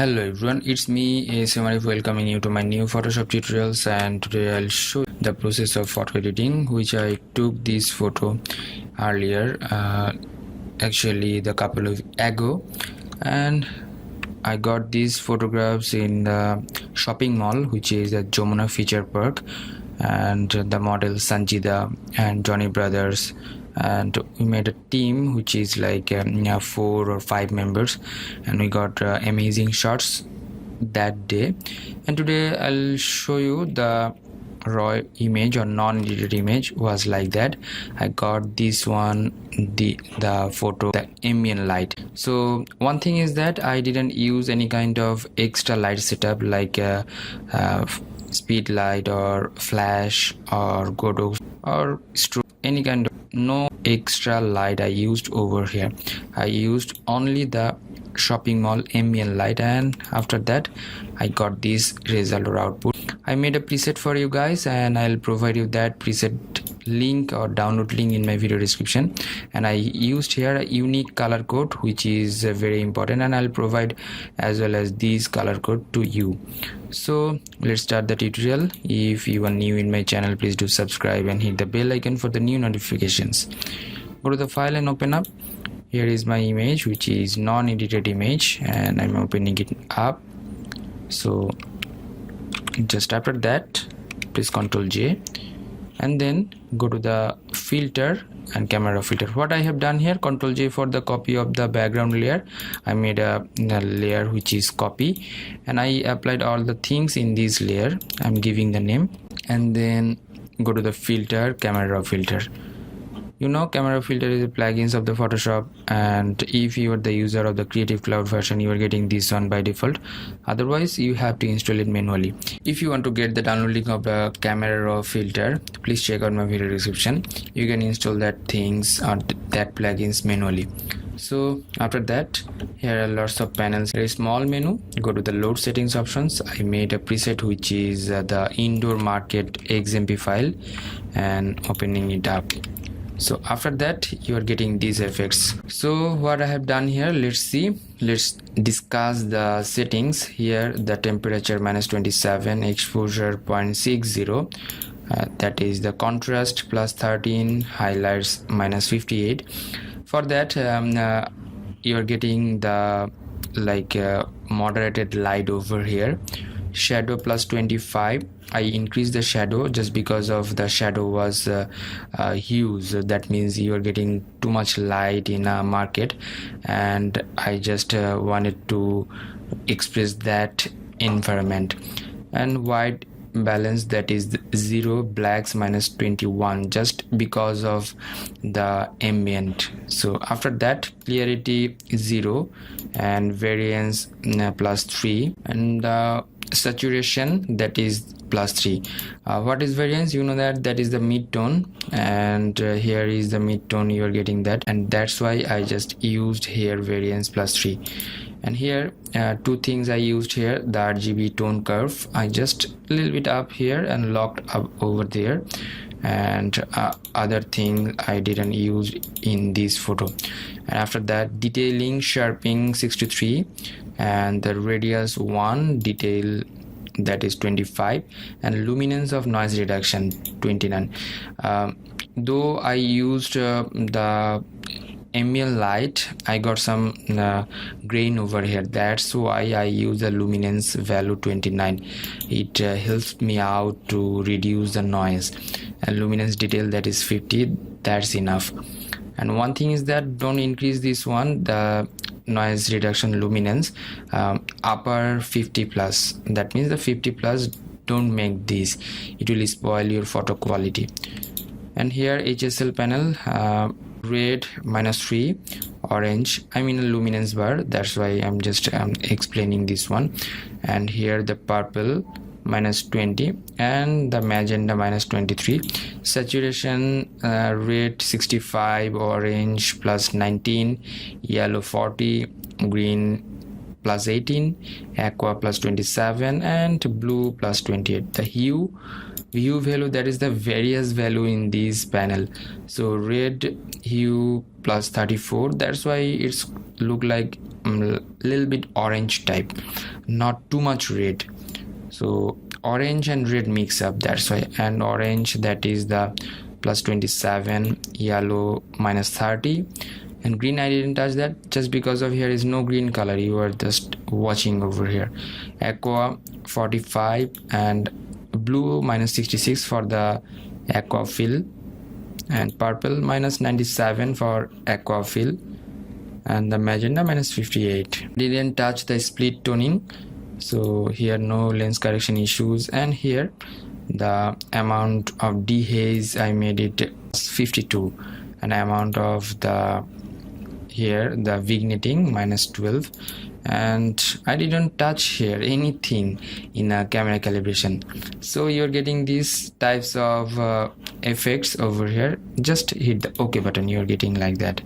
Hello everyone, it's me ASM Arif welcoming you to my new Photoshop tutorials, and today I'll show you the process of photo editing, which I took this photo earlier, actually the couple of ago, and I got these photographs in the shopping mall, which is at Jamuna Feature Park, and the model Sanjida and Johnny Brothers, and we made a team which is like 4 or 5 members, and we got amazing shots that day. And today I'll show you the raw image or non-edited image was like that. I got this one, the photo, the ambient light. So one thing is that I didn't use any kind of extra light setup like speed light or flash or Godot or strobe, any kind of no extra light I used over here. I used only the shopping mall ambient light, and after that I got this result or output. I made a preset for you guys, and I'll provide you that preset link or download link in my video description. And I used here a unique color code, which is very important, and I'll provide as well as this color code to you. So let's start the tutorial. If you are new in my channel, please do subscribe and hit the bell icon for the new notifications. Go to the file and open up. Here is my image, which is non-edited image, and I'm opening it up. So just after that, press Ctrl J and then go to the filter and camera filter. What I have done here, Ctrl J for the copy of the background layer. I made a layer which is copy, and I applied all the things in this layer. I'm giving the name, and then go to the filter, camera filter. You know, camera filter is a plugins of the Photoshop, and if you are the user of the Creative Cloud version, you are getting this one by default. Otherwise, you have to install it manually. If you want to get the download link of the camera filter, please check out my video description. You can install that things or that plugins manually. So after that, here are lots of panels. There is small menu. Go to the load settings options. I made a preset which is the indoor market XMP file, and opening it up. So after that, you are getting these effects. So what I have done here, let's discuss the settings. Here the temperature -27, exposure 0.60, that is the contrast +13, highlights -58. For that you are getting the moderated light over here. Shadow +25. I increased the shadow just because of the shadow was huge. That means you are getting too much light in a market, and I just wanted to express that environment. And white balance, that is 0, blacks -21, just because of the ambient. So after that, clarity 0 and variance +3, and saturation, that is +3. What is variance? You know that is the mid-tone, and here is the mid-tone. You are getting that, and that's why I just used here variance +3. And here two things I used here, the RGB tone curve. I just a little bit up here and locked up over there, and other thing I didn't use in this photo. And after that, detailing, sharpening 63, and the radius 1, detail, that is 25, and luminance of noise reduction 29. Though I used the ambient light, I got some grain over here. That's why I use the luminance value 29. It helps me out to reduce the noise. And luminance detail, that is 50. That's enough. And one thing is that don't increase this one, the noise reduction luminance, upper 50 plus. That means the 50 plus, don't make this, it will spoil your photo quality. And here HSL panel, red -3, orange, I'm in a luminance bar, that's why I'm just explaining this one. And here the purple -20, and the magenta -23. Saturation, red 65, orange +19, yellow 40, green +18, aqua +27, and blue +28. The hue value, that is the various value in this panel. So red hue +34, that's why it's look like little bit orange type, not too much red. So orange and red mix up, that's why. And orange, that is the plus 27, yellow minus 30, and green I didn't touch that just because of here is no green color, you are just watching over here. Aqua 45 and blue minus 66 for the aqua fill, and purple minus 97 for aqua fill, and the magenta minus 58. Didn't touch the split toning, so here no lens correction issues. And here the amount of dehaze I made it 52, and amount of the here the vignetting minus 12, and I didn't touch here anything in a camera calibration. So you're getting these types of effects over here. Just hit the OK button, you're getting like that.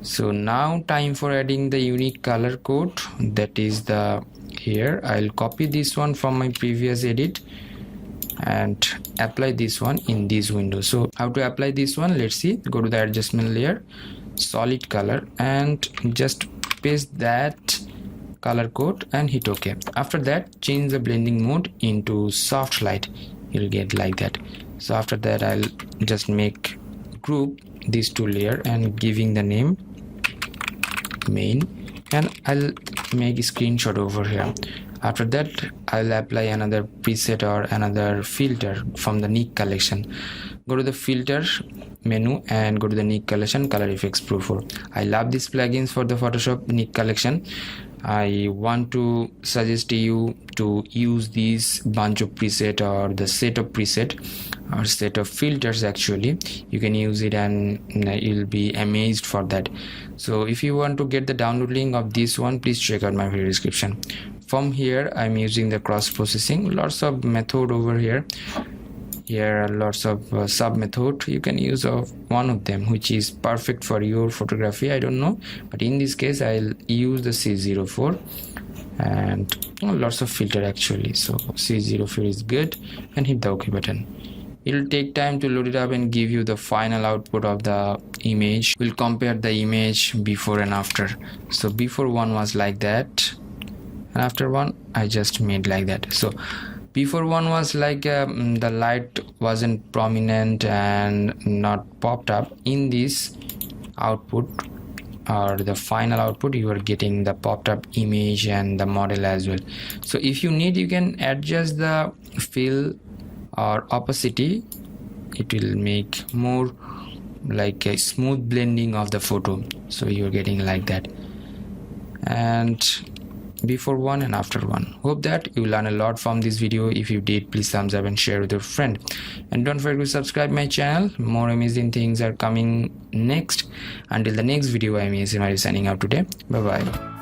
So now time for adding the unique color code, that is the here. I'll copy this one from my previous edit and apply this one in this window. So how to apply this one, let's see. Go to the adjustment layer, solid color, and just paste that color code and hit OK. After that, change the blending mode into soft light, you'll get like that. So after that, I'll just make group these two layer and giving the name main, and I'll make a screenshot over here. After that, I'll apply another preset or another filter from the Nick collection. Go to the filter menu and go to the Nick collection, color effects Pro 4. I love these plugins for the Photoshop Nick collection. I want to suggest you to use these bunch of preset or the set of preset or set of filters. Actually, you can use it and you'll be amazed for that. So if you want to get the download link of this one, please check out my video description. From here, I'm using the cross processing, lots of method over here. Here are lots of sub method. You can use of one of them which is perfect for your photography, I don't know, but in this case I'll use the C04 and lots of filter actually. So C04 is good, and hit the OK button. It'll take time to load it up and give you the final output of the image. We'll compare the image before and after. So before one was like that, and after one I just made like that. So before one was like the light wasn't prominent and not popped up. In this output or the final output, you are getting the popped up image and the model as well. So if you need, you can adjust the fill or opacity. It will make more like a smooth blending of the photo, so you're getting like that. And before one and after one. Hope that you learn a lot from this video. If you did, please thumbs up and share with your friend, and don't forget to subscribe my channel. More amazing things are coming next. Until the next video, I'm ASM Arif signing out today. Bye bye.